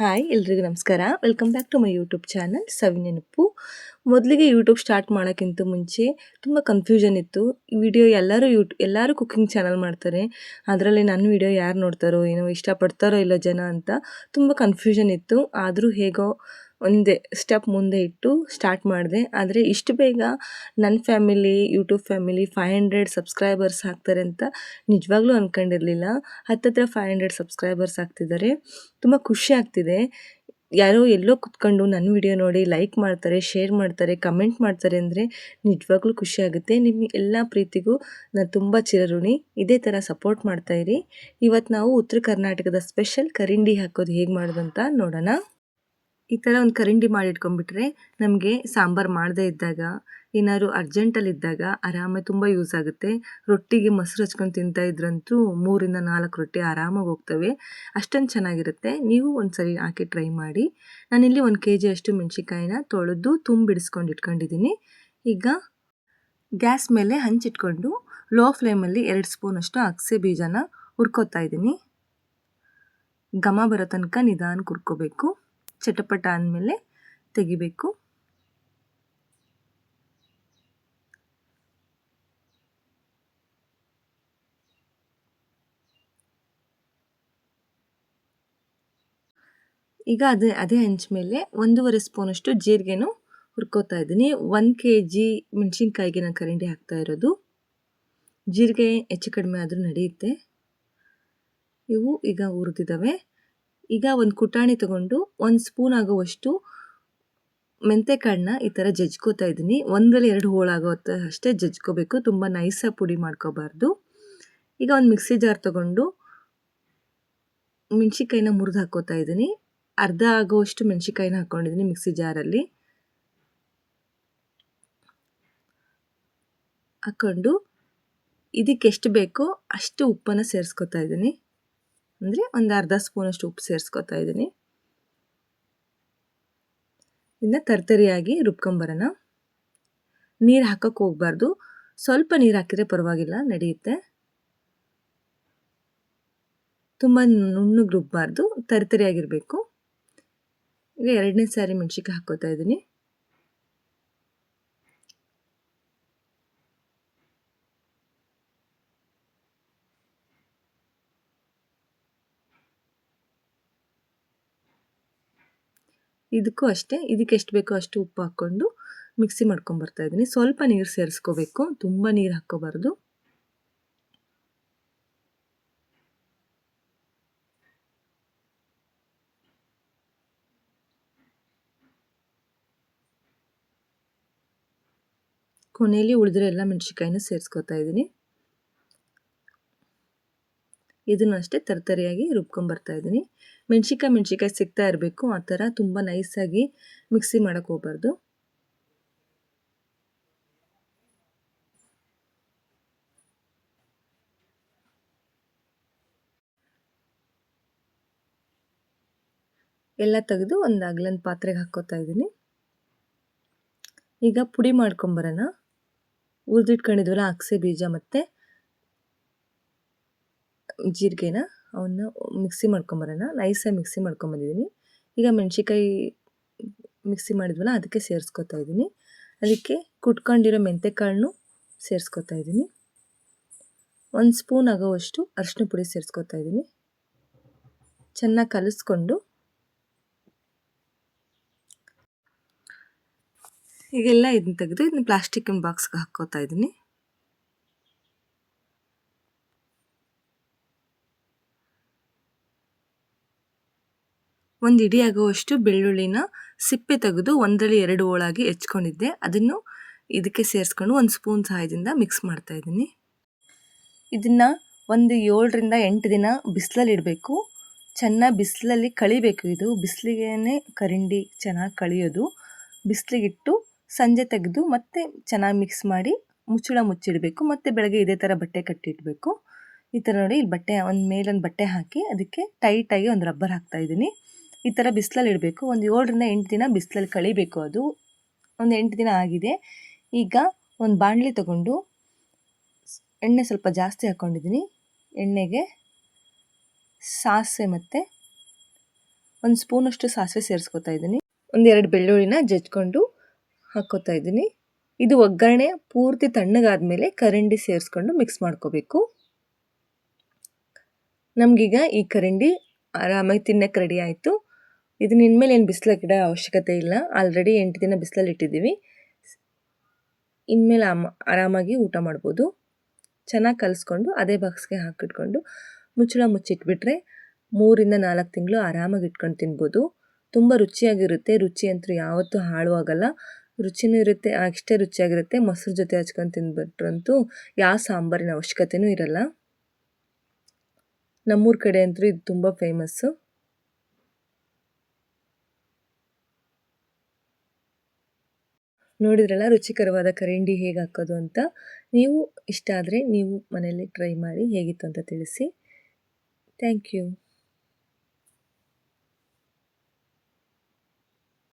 Hi ಎಲ್ರಿಗೂ ನಮಸ್ಕಾರ. Welcome back to my YouTube channel Savinenapu. ಮೊದಲಿಗೆ ಯೂಟ್ಯೂಬ್ ಸ್ಟಾರ್ಟ್ ಮಾಡೋಕ್ಕಿಂತ ಮುಂಚೆ ತುಂಬ ಕನ್ಫ್ಯೂಷನ್ ಇತ್ತು. ಈ ವಿಡಿಯೋ ಎಲ್ಲರೂ ಕುಕ್ಕಿಂಗ್ ಚಾನಲ್ ಮಾಡ್ತಾರೆ, ಅದರಲ್ಲಿ ನನ್ನ ವಿಡಿಯೋ ಯಾರು ನೋಡ್ತಾರೋ ಏನೋ, ಇಷ್ಟಪಡ್ತಾರೋ ಇಲ್ಲೋ ಜನ ಅಂತ ತುಂಬ ಕನ್ಫ್ಯೂಷನ್ ಇತ್ತು. ಆದರೂ ಹೇಗೋ ಒಂದೇ ಸ್ಟೆಪ್ ಮುಂದೆ ಇಟ್ಟು ಸ್ಟಾರ್ಟ್ ಮಾಡಿದೆ. ಆದರೆ ಇಷ್ಟು ಬೇಗ ನನ್ನ ಯೂಟ್ಯೂಬ್ ಫ್ಯಾಮಿಲಿ 500 ಸಬ್ಸ್ಕ್ರೈಬರ್ಸ್ ಆಗ್ತಾರೆ ಅಂತ ನಿಜವಾಗ್ಲೂ ಅಂದ್ಕೊಂಡಿರಲಿಲ್ಲ. ಹತ್ತತ್ರ 500 ಸಬ್ಸ್ಕ್ರೈಬರ್ಸ್ ಆಗ್ತಿದ್ದಾರೆ. ತುಂಬ ಖುಷಿ ಆಗ್ತಿದೆ. ಯಾರೋ ಎಲ್ಲೋ ಕುತ್ಕೊಂಡು ನನ್ನ ವಿಡಿಯೋ ನೋಡಿ ಲೈಕ್ ಮಾಡ್ತಾರೆ, ಶೇರ್ ಮಾಡ್ತಾರೆ, ಕಮೆಂಟ್ ಮಾಡ್ತಾರೆ ಅಂದರೆ ನಿಜವಾಗ್ಲೂ ಖುಷಿ ಆಗುತ್ತೆ. ನಿಮ್ಮ ಎಲ್ಲ ಪ್ರೀತಿಗೂ ನಾನು ತುಂಬ ಚಿರಋಣಿ. ಇದೇ ಥರ ಸಪೋರ್ಟ್ ಮಾಡ್ತಾಯಿರಿ. ಇವತ್ತು ನಾವು ಉತ್ತರ ಕರ್ನಾಟಕದ ಸ್ಪೆಷಲ್ ಕರಿಂಡಿ ಹಾಕೋದು ಹೇಗೆ ಮಾಡೋದಂತ ನೋಡೋಣ. ಈ ಥರ ಒಂದು ಕರಿಂಡಿ ಮಾಡಿಟ್ಕೊಂಡ್ಬಿಟ್ರೆ ನಮಗೆ ಸಾಂಬಾರು ಮಾಡದೇ ಇದ್ದಾಗ, ಏನಾದ್ರು ಅರ್ಜೆಂಟಲ್ಲಿದ್ದಾಗ ಆರಾಮಾಗಿ ತುಂಬ ಯೂಸ್ ಆಗುತ್ತೆ. ರೊಟ್ಟಿಗೆ ಮೊಸರು ಹಚ್ಕೊಂಡು ತಿಂತಾ ಇದ್ರಂತೂ 3ರಿಂದ 4 ರೊಟ್ಟಿ ಆರಾಮಾಗಿ ಹೋಗ್ತವೆ. ಅಷ್ಟೊಂದು ಚೆನ್ನಾಗಿರುತ್ತೆ. ನೀವು ಒಂದು ಸರಿ ಹಾಕಿ ಟ್ರೈ ಮಾಡಿ. ನಾನಿಲ್ಲಿ 1 kg ಅಷ್ಟು ಮೆಣಸಿನ್ಕಾಯಿನ ತೊಳೆದು ತುಂಬಿಡಿಸ್ಕೊಂಡು ಇಟ್ಕೊಂಡಿದ್ದೀನಿ. ಈಗ ಗ್ಯಾಸ್ ಮೇಲೆ ಹಂಚಿಟ್ಕೊಂಡು ಲೋ ಫ್ಲೇಮಲ್ಲಿ 2 ಸ್ಪೂನಷ್ಟು ಅಗಸೆ ಬೀಜನ ಹುರ್ಕೋತಾ ಇದ್ದೀನಿ. ಘಮ ಬರೋ ತನಕ ನಿಧಾನಕ್ಕೆ ಹುರ್ಕೋಬೇಕು. ಚಟಪಟ ಆದಮೇಲೆ ತೆಗಿಬೇಕು. ಈಗ ಅದೇ ಹಂಚ ಮೇಲೆ 1.5 ಸ್ಪೂನಷ್ಟು ಜೀರಿಗೆನೂ ಹುರ್ಕೋತಾ ಇದ್ದೀನಿ. 1 kg ಮೆಣಸಿನ್ಕಾಯಿಗೆ ನಾನು ಕರಿಂಡಿ ಹಾಕ್ತಾ ಇರೋದು. ಜೀರಿಗೆ ಹೆಚ್ಚು ಕಡಿಮೆ ಆದರೂ ನಡೆಯುತ್ತೆ. ಇವು ಈಗ ಹುರಿದಿದ್ದಾವೆ. ಈಗ ಒಂದು ಕುಟಾಣಿ ತಗೊಂಡು 1 ಸ್ಪೂನ್ ಆಗುವಷ್ಟು ಮೆಂತೆಕಾಳನ್ನ ಈ ಥರ ಜಜ್ಕೋತಾ ಇದ್ದೀನಿ. 1ರಲ್ಲಿ 2 ಹೋಳಾಗೋ ಅಷ್ಟೇ ಜಜ್ಕೋಬೇಕು, ತುಂಬ ನೈಸಾಗಿ ಪುಡಿ ಮಾಡ್ಕೋಬಾರ್ದು. ಈಗ ಒಂದು ಮಿಕ್ಸಿ ಜಾರ್ ತಗೊಂಡು ಮೆಣಸಿನ್ಕಾಯಿನ ಮುರಿದು ಹಾಕೋತಾ ಇದ್ದೀನಿ. ಅರ್ಧ ಆಗೋವಷ್ಟು ಮೆಣಸಿನ್ಕಾಯಿನ ಹಾಕ್ಕೊಂಡಿದ್ದೀನಿ ಮಿಕ್ಸಿ ಜಾರಲ್ಲಿ. ಹಾಕ್ಕೊಂಡು ಇದಕ್ಕೆ ಎಷ್ಟು ಬೇಕೋ ಅಷ್ಟು ಉಪ್ಪನ್ನು ಸೇರಿಸ್ಕೊತಾ ಇದ್ದೀನಿ. ಅಂದರೆ ಒಂದು ಅರ್ಧ ಸ್ಪೂನಷ್ಟು ಉಪ್ಪು ಸೇರಿಸ್ಕೊತಾ ಇದ್ದೀನಿ. ಇದನ್ನ ತರ್ತರಿಯಾಗಿ ರುಬ್ಕೊಂಬರೋಣ. ನೀರು ಹಾಕೋಕ್ಕೆ ಹೋಗಬಾರ್ದು. ಸ್ವಲ್ಪ ನೀರು ಹಾಕಿದರೆ ಪರವಾಗಿಲ್ಲ, ನಡೆಯುತ್ತೆ. ತುಂಬ ನುಣ್ಣಗೆ ರುಬ್ಬಾರ್ದು, ತರ್ತರಿಯಾಗಿರಬೇಕು. ಈಗ 2ನೇ ಸಾರಿ ಮೆಣಸಿನ್ಕಾಯಿ ಹಾಕ್ಕೋತಾ ಇದ್ದೀನಿ. ಇದಕ್ಕೂ ಅಷ್ಟೇ, ಇದಕ್ಕೆ ಎಷ್ಟು ಬೇಕೋ ಅಷ್ಟು ಉಪ್ಪು ಹಾಕ್ಕೊಂಡು ಮಿಕ್ಸಿ ಮಾಡ್ಕೊಂಬರ್ತಾ ಇದ್ದೀನಿ. ಸ್ವಲ್ಪ ನೀರು ಸೇರಿಸ್ಕೋಬೇಕು, ತುಂಬ ನೀರು ಹಾಕ್ಕೋಬಾರ್ದು. ಕೊನೆಯಲ್ಲಿ ಉಳಿದ್ರೆ ಎಲ್ಲ ಮೆಣಸಿನ್ಕಾಯಿನ ಸೇರಿಸ್ಕೊತಾ ಇದ್ದೀನಿ. ಇದನ್ನು ಅಷ್ಟೇ ತರ್ತರಿಯಾಗಿ ರುಬ್ಕೊಂಬರ್ತಾ ಇದ್ದೀನಿ. ಮೆಣಸಿನ್ಕಾಯಿ ಸಿಗ್ತಾ ಇರಬೇಕು. ಆ ಥರ ತುಂಬ ನೈಸಾಗಿ ಮಿಕ್ಸಿ ಮಾಡೋಕ್ಕೆ ಹೋಗಬಾರ್ದು. ಎಲ್ಲ ತೆಗೆದು ಒಂದು ಅಗಲನ ಪಾತ್ರೆಗೆ ಹಾಕ್ಕೋತಾ ಇದ್ದೀನಿ. ಈಗ ಪುಡಿ ಮಾಡ್ಕೊಂಬರೋಣ. ಹುರಿದಿಟ್ಕೊಂಡಿದ್ವಲ್ಲ ಅಗಸೆ ಬೀಜ ಮತ್ತು ಜೀರಿಗೆನ ಅವನ್ನ ಮಿಕ್ಸಿ ಮಾಡ್ಕೊಂಬರೋಣ. ನೈಸಾಗಿ ಮಿಕ್ಸಿ ಮಾಡ್ಕೊಂಬಂದಿದ್ದೀನಿ. ಈಗ ಮೆಣಸಿನ್ಕಾಯಿ ಮಿಕ್ಸಿ ಮಾಡಿದ್ವಲ್ಲ ಅದಕ್ಕೆ ಸೇರಿಸ್ಕೊತಾ ಇದ್ದೀನಿ. ಅದಕ್ಕೆ ಕುಟ್ಕೊಂಡಿರೋ ಮೆಂತೆಕಾಳನ್ನು ಸೇರಿಸ್ಕೊತಾ ಇದ್ದೀನಿ. 1 ಸ್ಪೂನ್ ಆಗೋವಷ್ಟು ಅರಿಶಿನ ಪುಡಿ ಸೇರಿಸ್ಕೊತಾ ಇದ್ದೀನಿ. ಚೆನ್ನಾಗಿ ಕಲಿಸ್ಕೊಂಡು ಈಗೆಲ್ಲ ಇದನ್ನ ತೆಗೆದು ಇದನ್ನ ಪ್ಲಾಸ್ಟಿಕ್ಕಿನ ಬಾಕ್ಸ್ಗೆ ಹಾಕ್ಕೋತಾ ಇದ್ದೀನಿ. ಒಂದು ಇಡೀ ಆಗುವಷ್ಟು ಬೆಳ್ಳುಳ್ಳಿನ ಸಿಪ್ಪೆ ತೆಗೆದು 1ರಲ್ಲಿ 2 ಹೋಳಾಗಿ ಹೆಚ್ಕೊಂಡಿದ್ದೆ. ಅದನ್ನು ಇದಕ್ಕೆ ಸೇರಿಸ್ಕೊಂಡು 1 ಸ್ಪೂನ್ ಸಹಾಯದಿಂದ ಮಿಕ್ಸ್ ಮಾಡ್ತಾ ಇದ್ದೀನಿ. ಇದನ್ನು ಒಂದು 7ರಿಂದ 8 ದಿನ ಬಿಸಿಲಲ್ಲಿ ಇಡಬೇಕು. ಚೆನ್ನಾಗಿ ಬಿಸಿಲಲ್ಲಿ ಕಳಿಬೇಕು. ಇದು ಬಿಸಿಲಿಗೇ ಕರಿಂಡಿ ಚೆನ್ನಾಗಿ ಕಳಿಯೋದು. ಬಿಸಿಲಿಗಿಟ್ಟು ಸಂಜೆ ತೆಗೆದು ಮತ್ತೆ ಚೆನ್ನಾಗಿ ಮಿಕ್ಸ್ ಮಾಡಿ ಮುಚ್ಚಿಡಬೇಕು. ಮತ್ತು ಬೆಳಗ್ಗೆ ಇದೇ ಥರ ಬಟ್ಟೆ ಕಟ್ಟಿಡಬೇಕು. ಈ ಥರ ನೋಡಿ, ಇಲ್ಲಿ ಮೇಲೊಂದು ಬಟ್ಟೆ ಹಾಕಿ ಅದಕ್ಕೆ ಟೈಟಾಗಿ ಒಂದು ರಬ್ಬರ್ ಹಾಕ್ತಾ ಇದ್ದೀನಿ. ಈ ಥರ ಬಿಸಿಲಲ್ಲಿ ಇಡಬೇಕು. ಒಂದು 7ರಿಂದ 8 ದಿನ ಬಿಸಿಲಲ್ಲಿ ಕಳಿಬೇಕು. ಅದು ಒಂದು 8 ದಿನ ಆಗಿದೆ. ಈಗ ಒಂದು ಬಾಣಲಿ ತಗೊಂಡು ಎಣ್ಣೆ ಸ್ವಲ್ಪ ಜಾಸ್ತಿ ಹಾಕ್ಕೊಂಡಿದ್ದೀನಿ. ಎಣ್ಣೆಗೆ ಸಾಸಿವೆ ಮತ್ತು 1 ಸ್ಪೂನಷ್ಟು ಸಾಸಿವೆ ಸೇರಿಸ್ಕೊತಾ ಇದ್ದೀನಿ. 1-2 ಬೆಳ್ಳುಳ್ಳಿನ ಜಜ್ಕೊಂಡು ಹಾಕ್ಕೋತಾ ಇದ್ದೀನಿ. ಇದು ಒಗ್ಗರಣೆ ಪೂರ್ತಿ ತಣ್ಣಗಾದ್ಮೇಲೆ ಕರಂಡಿ ಸೇರಿಸ್ಕೊಂಡು ಮಿಕ್ಸ್ ಮಾಡ್ಕೋಬೇಕು. ನಮಗೀಗ ಈ ಕರಂಡಿ ಆರಾಮಾಗಿ ತಿನ್ನಕ್ಕೆ ರೆಡಿ ಆಯಿತು. ಇದನ್ನ ಇನ್ಮೇಲೆ ಏನು ಬಿಸಿಲಿಗೆ ಇಡೋ ಅವಶ್ಯಕತೆ ಇಲ್ಲ. ಆಲ್ರೆಡಿ 8 ದಿನ ಬಿಸಿಲಲ್ಲಿ ಇಟ್ಟಿದ್ದೀವಿ. ಇನ್ಮೇಲೆ ಆರಾಮಾಗಿ ಊಟ ಮಾಡ್ಬೋದು. ಚೆನ್ನಾಗಿ ಕಲಿಸ್ಕೊಂಡು ಅದೇ ಬಾಕ್ಸ್ಗೆ ಹಾಕಿಟ್ಕೊಂಡು ಮುಚ್ಚಳ ಮುಚ್ಚಿಟ್ಬಿಟ್ರೆ 3-4 ತಿಂಗಳು ಆರಾಮಾಗಿ ಇಟ್ಕೊಂಡು ತಿನ್ಬೋದು. ತುಂಬ ರುಚಿಯಾಗಿರುತ್ತೆ. ರುಚಿ ಅಂತೂ ಯಾವತ್ತೂ ಹಾಳು ಆಗಲ್ಲ. ರುಚಿನೂ ಇರುತ್ತೆ, ಅಷ್ಟೇ ರುಚಿಯಾಗಿರುತ್ತೆ. ಮೊಸರು ಜೊತೆ ಹಚ್ಕೊಂಡು ತಿಂದ್ಬಿಟ್ರಂತೂ ಯಾವ ಸಾಂಬಾರಿನ ಅವಶ್ಯಕತೆಯೂ ಇರಲ್ಲ. ನಮ್ಮೂರ ಕಡೆ ಅಂತೂ ಇದು ತುಂಬ ಫೇಮಸ್ಸು. ನೋಡಿದ್ರಲ್ಲ ರುಚಿಕರವಾದ ಕರಂಡಿ ಹೇಗೆ ಹಾಕೋದು ಅಂತ. ನೀವು ಇಷ್ಟ ಆದರೆ ನೀವು ಮನೆಯಲ್ಲಿ ಟ್ರೈ ಮಾಡಿ ಹೇಗಿತ್ತು ಅಂತ ತಿಳಿಸಿ. Thank you.